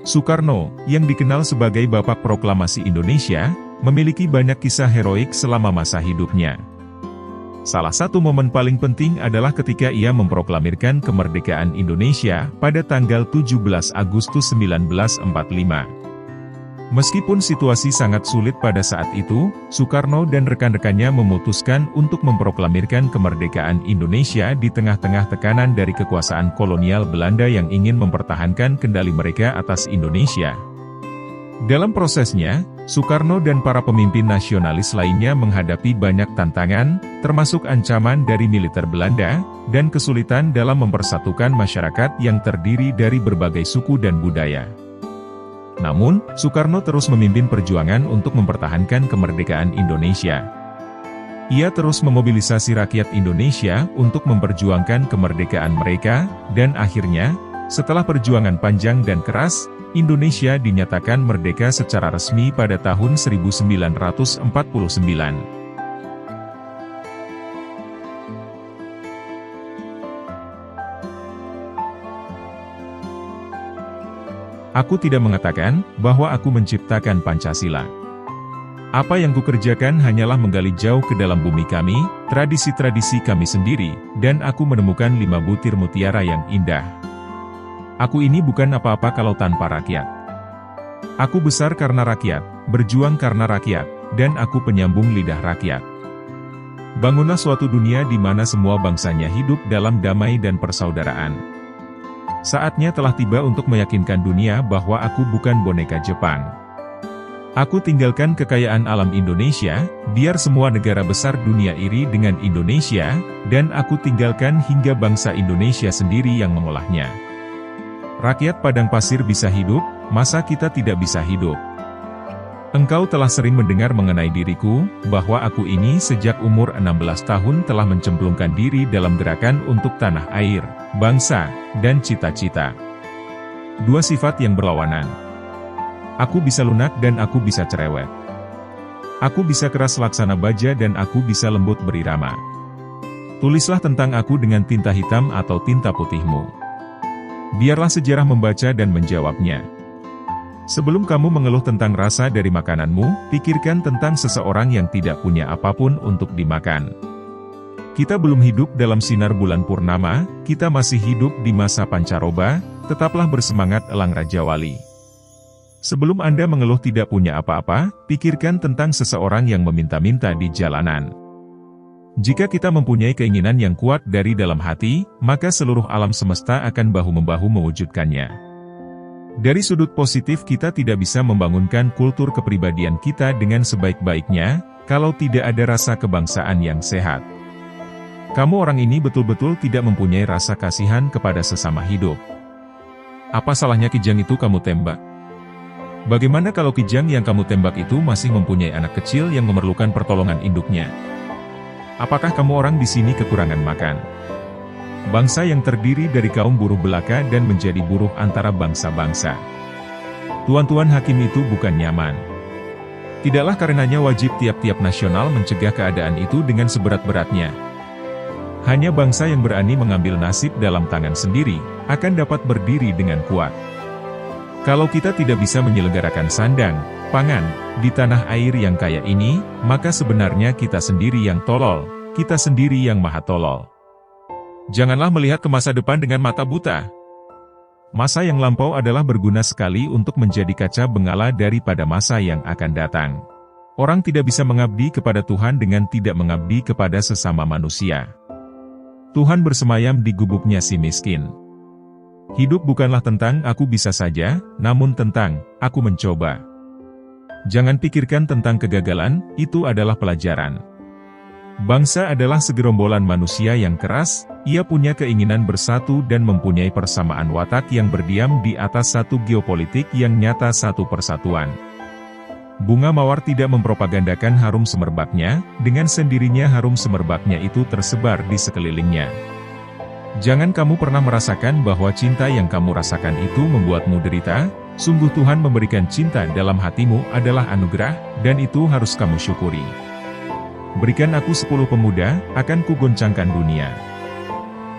Soekarno, yang dikenal sebagai Bapak Proklamasi Indonesia, memiliki banyak kisah heroik selama masa hidupnya. Salah satu momen paling penting adalah ketika ia memproklamirkan kemerdekaan Indonesia pada tanggal 17 Agustus 1945. Meskipun situasi sangat sulit pada saat itu, Soekarno dan rekan-rekannya memutuskan untuk memproklamirkan kemerdekaan Indonesia di tengah-tengah tekanan dari kekuasaan kolonial Belanda yang ingin mempertahankan kendali mereka atas Indonesia. Dalam prosesnya, Soekarno dan para pemimpin nasionalis lainnya menghadapi banyak tantangan, termasuk ancaman dari militer Belanda, dan kesulitan dalam mempersatukan masyarakat yang terdiri dari berbagai suku dan budaya. Namun, Soekarno terus memimpin perjuangan untuk mempertahankan kemerdekaan Indonesia. Ia terus memobilisasi rakyat Indonesia untuk memperjuangkan kemerdekaan mereka, dan akhirnya, setelah perjuangan panjang dan keras, Indonesia dinyatakan merdeka secara resmi pada tahun 1949. Aku tidak mengatakan bahwa aku menciptakan Pancasila. Apa yang kukerjakan hanyalah menggali jauh ke dalam bumi kami, tradisi-tradisi kami sendiri, dan aku menemukan 5 butir mutiara yang indah. Aku ini bukan apa-apa kalau tanpa rakyat. Aku besar karena rakyat, berjuang karena rakyat, dan aku penyambung lidah rakyat. Bangunlah suatu dunia di mana semua bangsanya hidup dalam damai dan persaudaraan. Saatnya telah tiba untuk meyakinkan dunia bahwa aku bukan boneka Jepang. Aku tinggalkan kekayaan alam Indonesia, biar semua negara besar dunia iri dengan Indonesia, dan aku tinggalkan hingga bangsa Indonesia sendiri yang mengolahnya. Rakyat padang pasir bisa hidup, masa kita tidak bisa hidup? Engkau telah sering mendengar mengenai diriku, bahwa aku ini sejak umur 16 tahun telah mencemplungkan diri dalam gerakan untuk tanah air, bangsa, dan cita-cita. Dua sifat yang berlawanan. Aku bisa lunak dan aku bisa cerewet. Aku bisa keras laksana baja dan aku bisa lembut berirama. Tulislah tentang aku dengan tinta hitam atau tinta putihmu. Biarlah sejarah membaca dan menjawabnya. Sebelum kamu mengeluh tentang rasa dari makananmu, pikirkan tentang seseorang yang tidak punya apapun untuk dimakan. Kita belum hidup dalam sinar bulan purnama, kita masih hidup di masa pancaroba, tetaplah bersemangat elang Raja Wali. Sebelum Anda mengeluh tidak punya apa-apa, pikirkan tentang seseorang yang meminta-minta di jalanan. Jika kita mempunyai keinginan yang kuat dari dalam hati, maka seluruh alam semesta akan bahu-membahu mewujudkannya. Dari sudut positif kita tidak bisa membangunkan kultur kepribadian kita dengan sebaik-baiknya, kalau tidak ada rasa kebangsaan yang sehat. Kamu orang ini betul-betul tidak mempunyai rasa kasihan kepada sesama hidup. Apa salahnya kijang itu kamu tembak? Bagaimana kalau kijang yang kamu tembak itu masih mempunyai anak kecil yang memerlukan pertolongan induknya? Apakah kamu orang di sini kekurangan makan? Bangsa yang terdiri dari kaum buruh belaka dan menjadi buruh antara bangsa-bangsa. Tuan-tuan hakim itu bukan nyaman. Tidaklah karenanya wajib tiap-tiap nasional mencegah keadaan itu dengan seberat-beratnya. Hanya bangsa yang berani mengambil nasib dalam tangan sendiri, akan dapat berdiri dengan kuat. Kalau kita tidak bisa menyelenggarakan sandang, pangan, di tanah air yang kaya ini, maka sebenarnya kita sendiri yang tolol, kita sendiri yang maha tolol. Janganlah melihat ke masa depan dengan mata buta. Masa yang lampau adalah berguna sekali untuk menjadi kaca bengala daripada masa yang akan datang. Orang tidak bisa mengabdi kepada Tuhan dengan tidak mengabdi kepada sesama manusia. Tuhan bersemayam di gubuknya si miskin. Hidup bukanlah tentang aku bisa saja, namun tentang aku mencoba. Jangan pikirkan tentang kegagalan, itu adalah pelajaran. Bangsa adalah segerombolan manusia yang keras, ia punya keinginan bersatu dan mempunyai persamaan watak yang berdiam di atas satu geopolitik yang nyata, satu persatuan. Bunga mawar tidak mempropagandakan harum semerbaknya, dengan sendirinya harum semerbaknya itu tersebar di sekelilingnya. Jangan kamu pernah merasakan bahwa cinta yang kamu rasakan itu membuatmu derita, sungguh Tuhan memberikan cinta dalam hatimu adalah anugerah, dan itu harus kamu syukuri. Berikan aku 10 pemuda, akan kugoncangkan dunia.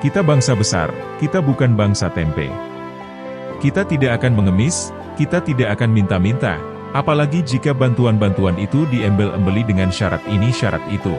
Kita bangsa besar, kita bukan bangsa tempe. Kita tidak akan mengemis, kita tidak akan minta-minta, apalagi jika bantuan-bantuan itu diembel-embeli dengan syarat ini syarat itu.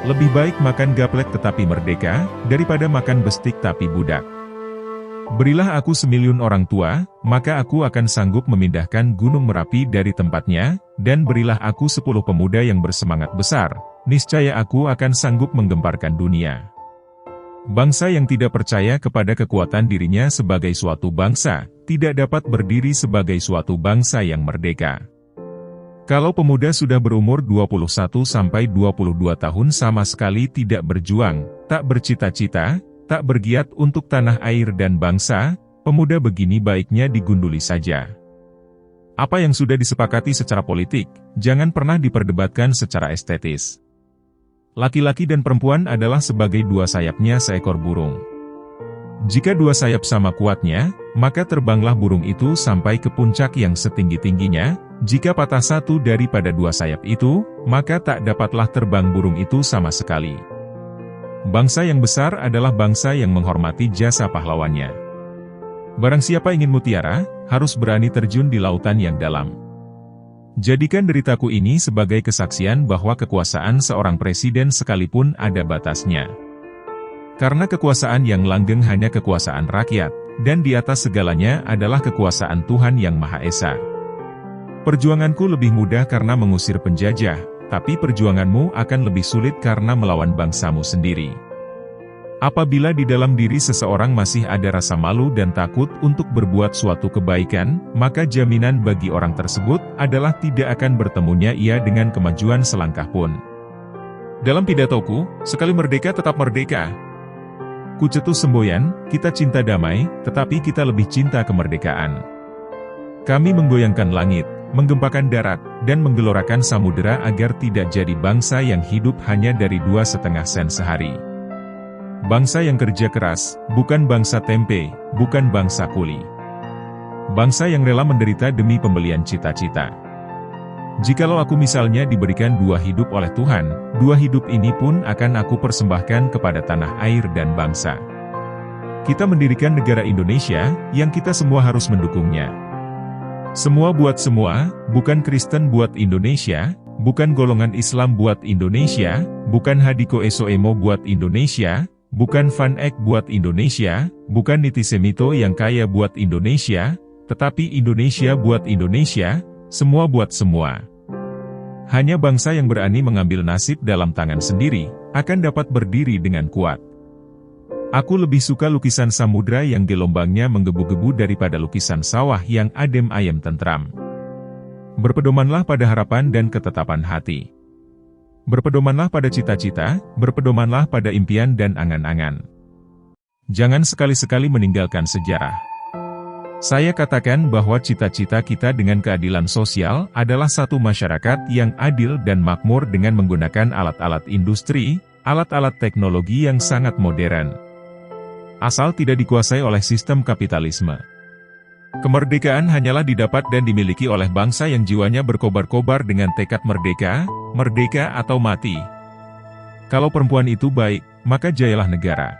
Lebih baik makan gaplek tetapi merdeka, daripada makan bestik tapi budak. Berilah aku 1.000.000 orang tua, maka aku akan sanggup memindahkan Gunung Merapi dari tempatnya, dan berilah aku 10 pemuda yang bersemangat besar, niscaya aku akan sanggup menggemparkan dunia. Bangsa yang tidak percaya kepada kekuatan dirinya sebagai suatu bangsa, tidak dapat berdiri sebagai suatu bangsa yang merdeka. Kalau pemuda sudah berumur 21-22 tahun sama sekali tidak berjuang, tak bercita-cita, tak bergiat untuk tanah air dan bangsa, pemuda begini baiknya digunduli saja. Apa yang sudah disepakati secara politik, jangan pernah diperdebatkan secara estetis. Laki-laki dan perempuan adalah sebagai dua sayapnya seekor burung. Jika dua sayap sama kuatnya, maka terbanglah burung itu sampai ke puncak yang setinggi-tingginya. Jika patah satu daripada dua sayap itu, maka tak dapatlah terbang burung itu sama sekali. Bangsa yang besar adalah bangsa yang menghormati jasa pahlawannya. Barang siapa ingin mutiara, harus berani terjun di lautan yang dalam. Jadikan deritaku ini sebagai kesaksian bahwa kekuasaan seorang presiden sekalipun ada batasnya. Karena kekuasaan yang langgeng hanya kekuasaan rakyat, dan di atas segalanya adalah kekuasaan Tuhan Yang Maha Esa. Perjuanganku lebih mudah karena mengusir penjajah, tapi perjuanganmu akan lebih sulit karena melawan bangsamu sendiri. Apabila di dalam diri seseorang masih ada rasa malu dan takut untuk berbuat suatu kebaikan, maka jaminan bagi orang tersebut adalah tidak akan bertemunya ia dengan kemajuan selangkah pun. Dalam pidatoku, sekali merdeka tetap merdeka. Ku cetus semboyan, kita cinta damai, tetapi kita lebih cinta kemerdekaan. Kami menggoyangkan langit, menggempakan darat, dan menggelorakan samudera agar tidak jadi bangsa yang hidup hanya dari 2,5 sen sehari. Bangsa yang kerja keras, bukan bangsa tempe, bukan bangsa kuli. Bangsa yang rela menderita demi pembelian cita-cita. Jikalau aku misalnya diberikan 2 hidup oleh Tuhan, 2 hidup ini pun akan aku persembahkan kepada tanah air dan bangsa. Kita mendirikan negara Indonesia, yang kita semua harus mendukungnya. Semua buat semua, bukan Kristen buat Indonesia, bukan golongan Islam buat Indonesia, bukan Hadiko Esoemo buat Indonesia, bukan Van Eck buat Indonesia, bukan Niti Semito yang kaya buat Indonesia, tetapi Indonesia buat Indonesia, semua buat semua. Hanya bangsa yang berani mengambil nasib dalam tangan sendiri, akan dapat berdiri dengan kuat. Aku lebih suka lukisan samudra yang gelombangnya menggebu-gebu daripada lukisan sawah yang adem ayem tentram. Berpedomanlah pada harapan dan ketetapan hati. Berpedomanlah pada cita-cita, berpedomanlah pada impian dan angan-angan. Jangan sekali-sekali meninggalkan sejarah. Saya katakan bahwa cita-cita kita dengan keadilan sosial adalah satu masyarakat yang adil dan makmur dengan menggunakan alat-alat industri, alat-alat teknologi yang sangat modern. Asal tidak dikuasai oleh sistem kapitalisme. Kemerdekaan hanyalah didapat dan dimiliki oleh bangsa yang jiwanya berkobar-kobar dengan tekad merdeka, merdeka atau mati. Kalau perempuan itu baik, maka jayalah negara.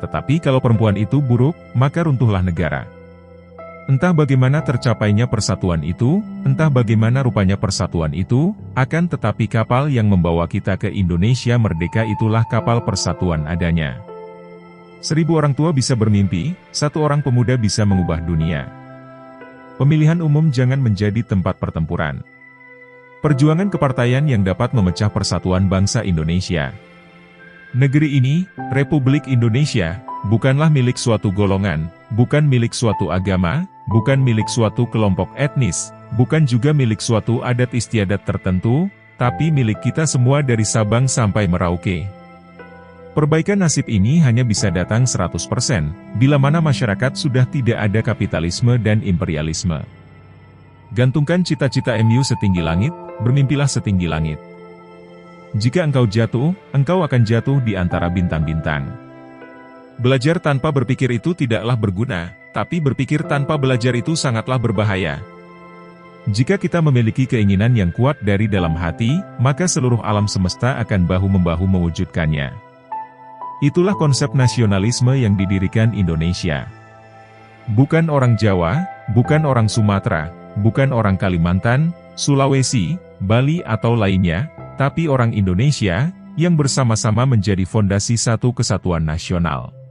Tetapi kalau perempuan itu buruk, maka runtuhlah negara. Entah bagaimana tercapainya persatuan itu, entah bagaimana rupanya persatuan itu, akan tetapi kapal yang membawa kita ke Indonesia merdeka itulah kapal persatuan adanya. 1000 orang tua bisa bermimpi, 1 orang pemuda bisa mengubah dunia. Pemilihan umum jangan menjadi tempat pertempuran. Perjuangan kepartaian yang dapat memecah persatuan bangsa Indonesia. Negeri ini, Republik Indonesia, bukanlah milik suatu golongan, bukan milik suatu agama, bukan milik suatu kelompok etnis, bukan juga milik suatu adat istiadat tertentu, tapi milik kita semua dari Sabang sampai Merauke. Perbaikan nasib ini hanya bisa datang 100%, bila mana masyarakat sudah tidak ada kapitalisme dan imperialisme. Gantungkan cita-cita MU setinggi langit, bermimpilah setinggi langit. Jika engkau jatuh, engkau akan jatuh di antara bintang-bintang. Belajar tanpa berpikir itu tidaklah berguna, tapi berpikir tanpa belajar itu sangatlah berbahaya. Jika kita memiliki keinginan yang kuat dari dalam hati, maka seluruh alam semesta akan bahu-membahu mewujudkannya. Itulah konsep nasionalisme yang didirikan Indonesia. Bukan orang Jawa, bukan orang Sumatera, bukan orang Kalimantan, Sulawesi, Bali atau lainnya, tapi orang Indonesia, yang bersama-sama menjadi fondasi satu kesatuan nasional.